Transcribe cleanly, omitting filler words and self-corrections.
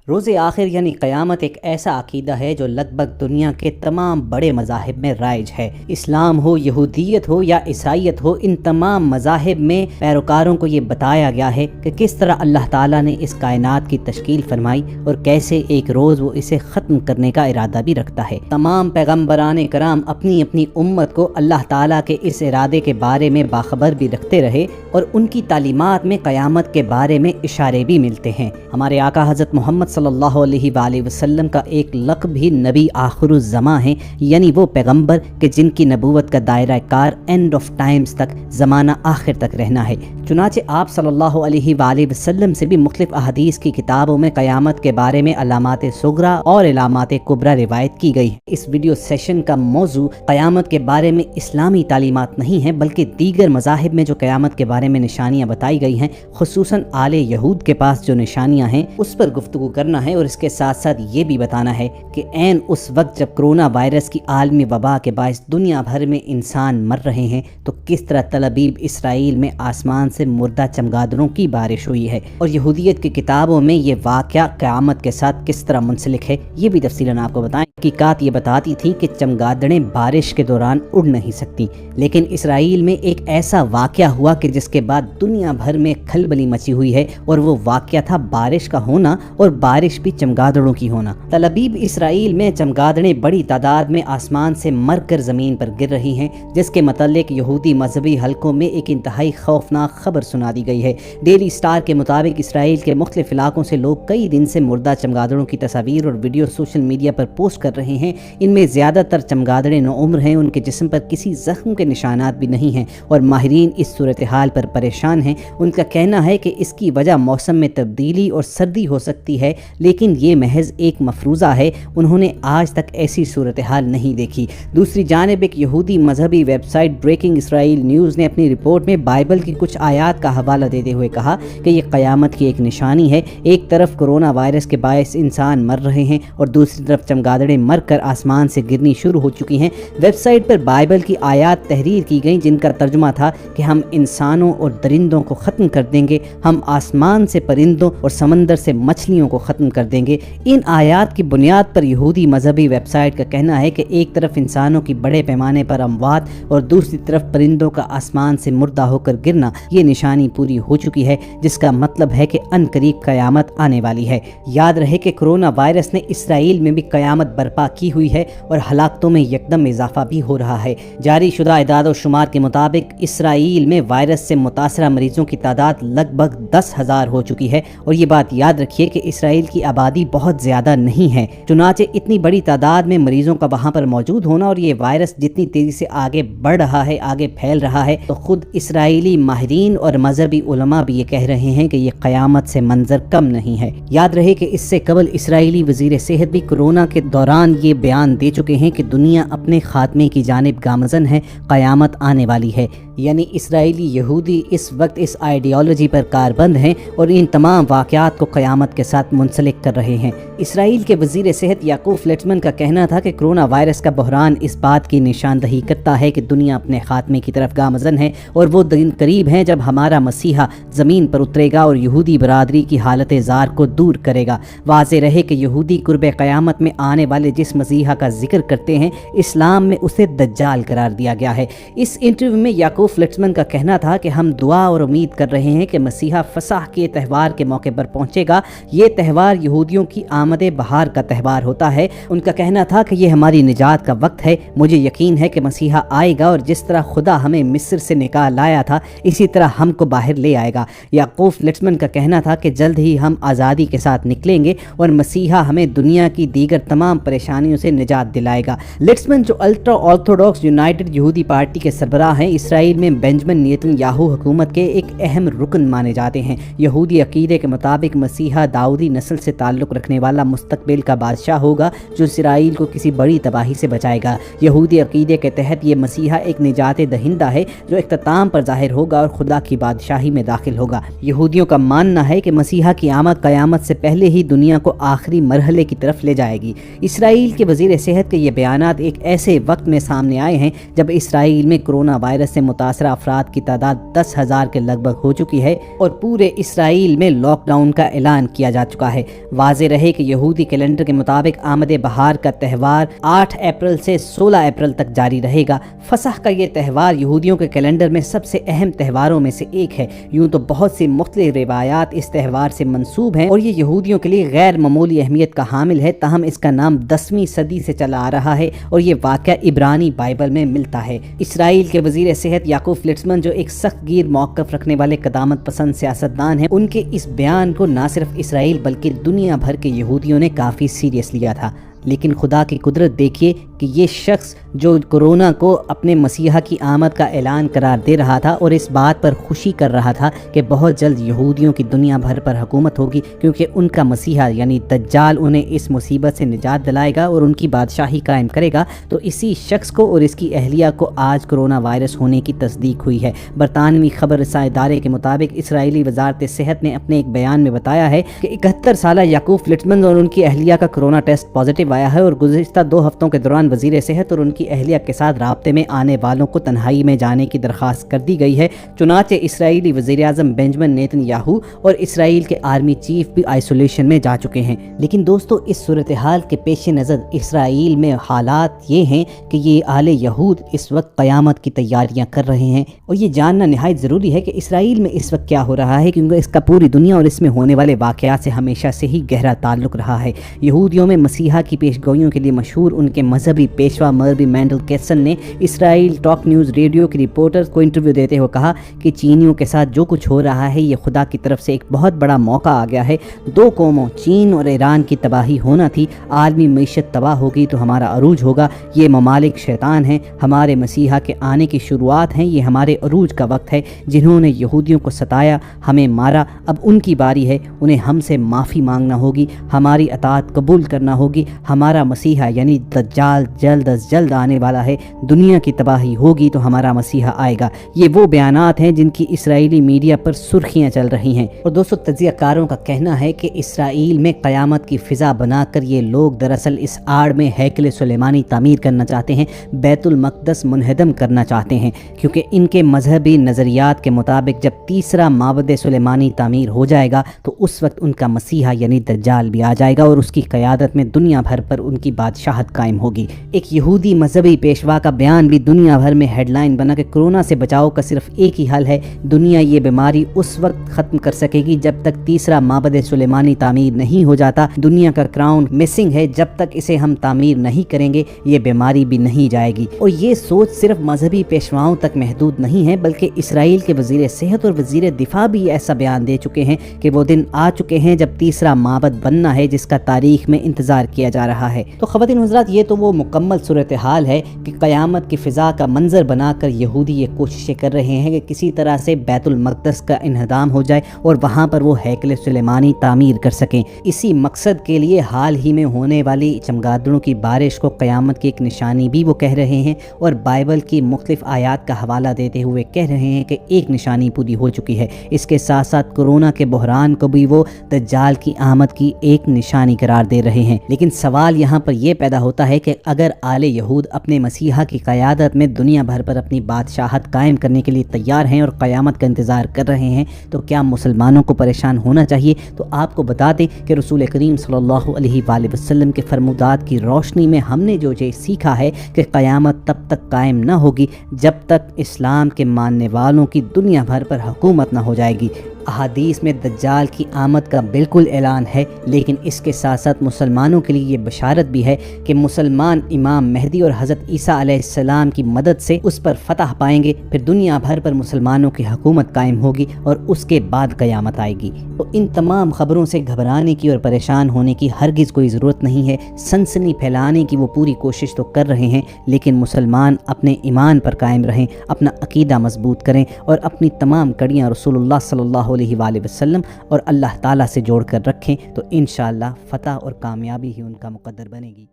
روز آخر یعنی قیامت ایک ایسا عقیدہ ہے جو لگ بھگ دنیا کے تمام بڑے مذاہب میں رائج ہے۔ اسلام ہو، یہودیت ہو یا عیسائیت ہو، ان تمام مذاہب میں پیروکاروں کو یہ بتایا گیا ہے کہ کس طرح اللہ تعالیٰ نے اس کائنات کی تشکیل فرمائی اور کیسے ایک روز وہ اسے ختم کرنے کا ارادہ بھی رکھتا ہے۔ تمام پیغمبران کرام اپنی اپنی امت کو اللہ تعالیٰ کے اس ارادے کے بارے میں باخبر بھی رکھتے رہے اور ان کی تعلیمات میں قیامت کے بارے میں اشارے بھی ملتے ہیں۔ ہمارے آقا حضرت محمد صلی اللہ علیہ وآلہ وسلم کا ایک لقب بھی نبی آخر الزماں ہے، یعنی وہ پیغمبر کہ جن کی نبوت کا دائرہ کار اینڈ آف ٹائمز تک، زمانہ آخر تک رہنا ہے۔ چنانچہ آپ صلی اللہ علیہ وآلہ وسلم سے بھی مختلف احادیث کی کتابوں میں قیامت کے بارے میں علامات صغریٰ اور علامات کبریٰ روایت کی گئی ہے۔ اس ویڈیو سیشن کا موضوع قیامت کے بارے میں اسلامی تعلیمات نہیں ہے، بلکہ دیگر مذاہب میں جو قیامت کے بارے میں نشانیاں بتائی گئی ہیں، خصوصاً آل یہود کے پاس جو نشانیاں ہیں اس پر گفتگو کرنا ہے، اور اس کے ساتھ ساتھ یہ بھی بتانا ہے کہ عین اس وقت جب کرونا وائرس کی عالمی وبا کے باعث دنیا بھر میں انسان مر رہے ہیں تو کس طرح تل ابیب اسرائیل میں آسمان سے مردہ چمگادڑوں کی بارش ہوئی ہے، اور یہودیت کی کتابوں میں یہ واقعہ قیامت کے ساتھ کس طرح منسلک ہے، یہ بھی تفصیلاً آپ کو بتائیں۔ حقیقات یہ بتاتی تھی کہ چمگادڑیں بارش کے دوران اڑ نہیں سکتی، لیکن اسرائیل میں ایک ایسا واقعہ ہوا کہ جس کے بعد دنیا بھر میں کھلبلی مچی ہوئی ہے، اور وہ واقعہ تھا بارش کا ہونا، اور بارش بھی چمگادڑوں کی ہونا۔ تل ابیب اسرائیل میں چمگادڑیں بڑی تعداد میں آسمان سے مر کر زمین پر گر رہی ہیں، جس کے متعلق یہودی مذہبی حلقوں میں ایک انتہائی خوفناک خبر سنا دی گئی ہے۔ ڈیلی اسٹار کے مطابق اسرائیل کے مختلف علاقوں سے لوگ کئی دن سے مردہ چمگادڑوں کی تصاویر اور ویڈیو سوشل میڈیا پر پوسٹ کر رہے ہیں۔ ان میں زیادہ تر چمگادڑیں نوعمر ہیں، ان کے جسم پر کسی زخم کے نشانات بھی نہیں ہیں، اور ماہرین اس صورتحال پر پریشان ہیں۔ ان کا کہنا ہے کہ اس کی وجہ موسم میں تبدیلی اور سردی ہو سکتی ہے، لیکن یہ محض ایک مفروضہ ہے، انہوں نے آج تک ایسی صورتحال نہیں دیکھی۔ دوسری جانب ایک یہودی مذہبی ویب سائٹ بریکنگ اسرائیل نیوز نے اپنی رپورٹ میں بائبل کی کچھ آیات کا حوالہ دیتے ہوئے کہا کہ یہ قیامت کی ایک نشانی ہے۔ ایک طرف کرونا وائرس کے باعث انسان مر رہے ہیں اور دوسری طرف چمگادڑیں مر کر آسمان سے گرنی شروع ہو چکی ہیں۔ ویب سائٹ پر بائبل کی آیات تحریر کی گئیں جن کا ترجمہ تھا کہ ہم انسانوں اور درندوں کو ختم کر دیں گے، ہم آسمان سے پرندوں اور سمندر سے مچھلیوں کو ختم کر دیں گے۔ ان آیات کی بنیاد پر یہودی مذہبی ویب سائٹ کا کہنا ہے کہ ایک طرف انسانوں کی بڑے پیمانے پر اموات اور دوسری طرف پرندوں کا آسمان سے مردہ ہو کر گرنا، یہ نشانی پوری ہو چکی ہے، جس کا مطلب ہے کہ ان قریب قیامت آنے والی ہے۔ یاد رہے کہ کرونا وائرس نے اسرائیل میں بھی قیامت برپا کی ہوئی ہے اور ہلاکتوں میں یکدم اضافہ بھی ہو رہا ہے۔ جاری شدہ اعداد و شمار کے مطابق اسرائیل میں وائرس سے متاثرہ مریضوں کی تعداد لگ بھگ 10,000 ہو چکی ہے، اور یہ بات یاد رکھیے کہ اسرائیل کی آبادی بہت زیادہ نہیں ہے، چنانچہ اتنی بڑی تعداد میں مریضوں کا وہاں پر موجود ہونا اور یہ وائرس جتنی تیزی سے آگے بڑھ رہا ہے، آگے پھیل رہا ہے، تو خود اسرائیلی ماہرین اور مذہبی علماء بھی یہ کہہ رہے ہیں کہ یہ قیامت سے منظر کم نہیں ہے۔ یاد رہے کہ اس سے قبل اسرائیلی وزیر صحت بھی کورونا کے دوران یہ بیان دے چکے ہیں کہ دنیا اپنے خاتمے کی جانب گامزن ہے، قیامت آنے والی ہے۔ یعنی اسرائیلی یہودی اس وقت اس آئیڈیالوجی پر کاربند ہیں اور ان تمام واقعات کو قیامت کے ساتھ منسلک کر رہے ہیں۔ اسرائیل کے وزیر صحت یعقوب فلیٹمن کا کہنا تھا کہ کرونا وائرس کا بحران اس بات کی نشاندہی کرتا ہے کہ دنیا اپنے خاتمے کی طرف گامزن ہے، اور وہ دن قریب ہیں جب ہمارا مسیحا زمین پر اترے گا اور یہودی برادری کی حالت زار کو دور کرے گا۔ واضح رہے کہ یہودی قرب قیامت میں آنے والے جس مسیحا کا ذکر کرتے ہیں، اسلام میں اسے دجال قرار دیا گیا ہے۔ اس انٹرویو میں یعقوب فلیٹمن کا کہنا تھا کہ ہم دعا اور امید کر رہے ہیں کہ مسیحا فصح کے تہوار کے موقع پر پہنچے گا۔ یہ تہوار یہودیوں کی آمد بہار کا تہوار ہوتا ہے۔ ان کا کہنا تھا کہ یہ ہماری نجات کا وقت ہے۔ مجھے یقین ہے کہ مسیحا آئے گا، اور جس طرح خدا ہمیں مصر سے نکال لایا تھا اسی طرح ہم کو باہر لے آئے گا۔ یعقوب فلیٹمن کا کہنا تھا کہ جلد ہی ہم آزادی کے ساتھ نکلیں گے اور مسیحا ہمیں دنیا کی دیگر تمام پریشانیوں سے نجات دلائے گا۔ لیٹسمن جو الٹرا آرتھوڈاکس یونائٹڈ یہودی پارٹی کے سربراہ ہیں، اسرائیل میں بینجمن نیتن یاہو حکومت کے ایک اہم رکن مانے جاتے ہیں۔ یہودی عقیدے کے مطابق مسیحا داؤدی نسل سے تعلق رکھنے والا مستقبل کا بادشاہ ہوگا جو اسرائیل کو کسی بڑی تباہی سے بچائے گا۔ یہودی عقیدے کے تحت یہ مسیحا ایک نجات دہندہ ہے جو اختتام پر ظاہر ہوگا اور خدا کی بادشاہی میں داخل ہوگا۔ یہودیوں کا ماننا ہے کہ مسیحا کی آمد قیامت سے پہلے ہی دنیا کو آخری مرحلے کی طرف لے جائے گی۔ اسرائیل کے وزیر صحت کے یہ بیانات ایک ایسے وقت میں سامنے آئے ہیں جب اسرائیل میں کرونا وائرس سے متاثرہ افراد کی تعداد 10,000 کے لگ بھگ ہو چکی ہے اور پورے اسرائیل میں لاک ڈاؤن کا اعلان کیا جا چکا ہے۔ واضح رہے کہ یہودی کیلنڈر کے مطابق آمد بہار کا تہوار 8 اپریل سے 16 اپریل تک جاری رہے گا۔ فصح کا یہ تہوار یہودیوں کے کیلنڈر میں سب سے اہم تہواروں میں سے ایک ہے۔ یوں تو بہت سی مختلف روایات اس تہوار سے منسوب ہیں اور یہ یہودیوں کے لیے غیر معمولی اہمیت کا حامل ہے، تاہم اس کا نام 10ویں صدی سے چلا آ رہا ہے اور یہ واقعہ عبرانی بائبل میں ملتا ہے۔ اسرائیل کے وزیر صحت یعقوب فلیٹزمن، جو ایک سخت گیر موقف رکھنے والے قدامت پسند سیاستدان ہیں، ان کے اس بیان کو نہ صرف اسرائیل بلکہ دنیا بھر کے یہودیوں نے کافی سیریس لیا تھا۔ لیکن خدا کی قدرت دیکھیے کہ یہ شخص جو کرونا کو اپنے مسیحا کی آمد کا اعلان قرار دے رہا تھا اور اس بات پر خوشی کر رہا تھا کہ بہت جلد یہودیوں کی دنیا بھر پر حکومت ہوگی کیونکہ ان کا مسیحا یعنی دجال انہیں اس مصیبت سے نجات دلائے گا اور ان کی بادشاہی قائم کرے گا، تو اسی شخص کو اور اس کی اہلیہ کو آج کرونا وائرس ہونے کی تصدیق ہوئی ہے۔ برطانوی خبر رساں ادارے کے مطابق اسرائیلی وزارت صحت نے اپنے ایک بیان میں بتایا ہے کہ 71 سالہ یعقوب فلیٹزمن اور ان کی اہلیہ کا کرونا ٹیسٹ پازیٹیو آیا ہے اور گزشتہ 2 ہفتوں کے دوران وزیر صحت اور ان کی اہلیہ کے ساتھ رابطے میں آنے والوں کو تنہائی میں جانے کی درخواست کر دی گئی ہے۔ چنانچہ اسرائیلی وزیر اعظم بنجمن نیتن یاہو اور اسرائیل کے آرمی چیف بھی آئسولیشن میں جا چکے ہیں۔ لیکن دوستو، اس صورتحال کے پیش نظر اسرائیل میں حالات یہ ہیں کہ یہ آل یہود اس وقت قیامت کی تیاریاں کر رہے ہیں اور یہ جاننا نہایت ضروری ہے کہ اسرائیل میں اس وقت کیا ہو رہا ہے، کیونکہ اس کا پوری دنیا اور اس میں ہونے والے واقعات سے ہمیشہ سے ہی گہرا تعلق رہا ہے۔ یہودیوں میں مسیحا کی پیشگوئیوں کے لیے مشہور ان کے مذہبی پیشوا مربی مینڈل کیسن نے اسرائیل ٹاک نیوز ریڈیو کے رپورٹر کو انٹرویو دیتے ہوئے کہا کہ چینیوں کے ساتھ جو کچھ ہو رہا ہے یہ خدا کی طرف سے ایک بہت بڑا موقع آ گیا ہے۔ 2 قوموں چین اور ایران کی تباہی ہونا تھی، عالمی معیشت تباہ ہوگی تو ہمارا عروج ہوگا۔ یہ ممالک شیطان ہیں، ہمارے مسیحا کے آنے کی شروعات ہیں، یہ ہمارے عروج کا وقت ہے۔ جنہوں نے یہودیوں کو ستایا، ہمیں مارا، اب ان کی باری ہے، انہیں ہم سے معافی مانگنا ہوگی، ہماری اطاعت قبول کرنا ہوگی۔ ہمارا مسیحا یعنی دجال جلد از جلد آنے والا ہے، دنیا کی تباہی ہوگی تو ہمارا مسیحا آئے گا۔ یہ وہ بیانات ہیں جن کی اسرائیلی میڈیا پر سرخیاں چل رہی ہیں اور دوستو، تجزیہ کاروں کا کہنا ہے کہ اسرائیل میں قیامت کی فضا بنا کر یہ لوگ دراصل اس آڑ میں ہیکل سلیمانی تعمیر کرنا چاہتے ہیں، بیت المقدس منہدم کرنا چاہتے ہیں، کیونکہ ان کے مذہبی نظریات کے مطابق جب تیسرا معبد سلیمانی تعمیر ہو جائے گا تو اس وقت ان کا مسیحا یعنی دجال بھی آ جائے گا اور اس کی قیادت میں دنیا بھر پر ان کی بادشاہت قائم ہوگی۔ ایک یہودی مذہبی پیشوا کا بیان بھی دنیا بھر میں ہیڈ لائن بنا کہ کورونا سے بچاؤ کا صرف ایک ہی حل ہے، دنیا یہ بیماری اس وقت ختم کر سکے گی جب تک تیسرا معبد سلیمانی تعمیر نہیں ہو جاتا۔ دنیا کا کراؤن مسنگ ہے، جب تک اسے ہم تعمیر نہیں کریں گے یہ بیماری بھی نہیں جائے گی۔ اور یہ سوچ صرف مذہبی پیشواؤں تک محدود نہیں ہے، بلکہ اسرائیل کے وزیر صحت اور وزیر دفاع بھی ایسا بیان دے چکے ہیں کہ وہ دن آ چکے ہیں جب تیسرا معبد بننا ہے جس کا تاریخ میں انتظار کیا جا رہا ہے۔ تو خواتین حضرات، یہ تو وہ مکمل صورتحال ہے کہ قیامت کی فضا کا منظر بنا کر یہودی یہ کوششیں کر رہے ہیں کہ کسی طرح سے بیت المقدس کا انہدام ہو جائے اور وہاں پر وہ ہیکل سلیمانی تعمیر کر سکیں۔ اسی مقصد کے لیے حال ہی میں ہونے والی چمگادڑوں کی بارش کو قیامت کی ایک نشانی بھی وہ کہہ رہے ہیں اور بائبل کی مختلف آیات کا حوالہ دیتے ہوئے کہہ رہے ہیں کہ ایک نشانی پوری ہو چکی ہے۔ اس کے ساتھ ساتھ کورونا کے بحران کو بھی وہ دجال کی آمد کی ایک نشانی قرار دے رہے ہیں۔ لیکن سوال یہاں پر یہ پیدا ہوتا ہے کہ اگر آل یہود اپنے مسیحا کی قیادت میں دنیا بھر پر اپنی بادشاہت قائم کرنے کے لیے تیار ہیں اور قیامت کا انتظار کر رہے ہیں تو کیا مسلمانوں کو پریشان ہونا چاہیے؟ تو آپ کو بتا دیں کہ رسول کریم صلی اللہ علیہ وآلہ وسلم کے فرمودات کی روشنی میں ہم نے جو یہ سیکھا ہے کہ قیامت تب تک قائم نہ ہوگی جب تک اسلام کے ماننے والوں کی دنیا بھر پر حکومت نہ ہو جائے گی۔ احادیث میں دجال کی آمد کا بالکل اعلان ہے، لیکن اس کے ساتھ ساتھ مسلمانوں کے لیے یہ بشارت بھی ہے کہ مسلمان امام مہدی اور حضرت عیسیٰ علیہ السلام کی مدد سے اس پر فتح پائیں گے، پھر دنیا بھر پر مسلمانوں کی حکومت قائم ہوگی اور اس کے بعد قیامت آئے گی۔ تو ان تمام خبروں سے گھبرانے کی اور پریشان ہونے کی ہرگز کوئی ضرورت نہیں ہے۔ سنسنی پھیلانے کی وہ پوری کوشش تو کر رہے ہیں، لیکن مسلمان اپنے ایمان پر قائم رہیں، اپنا عقیدہ مضبوط کریں اور اپنی تمام کڑیاں رسول اللہ صلی اللہ علیہ وآلہ وسلم اور اللہ تعالیٰ سے جوڑ کر رکھیں، تو انشاءاللہ فتح اور کامیابی ہی ان کا مقدر بنے گی۔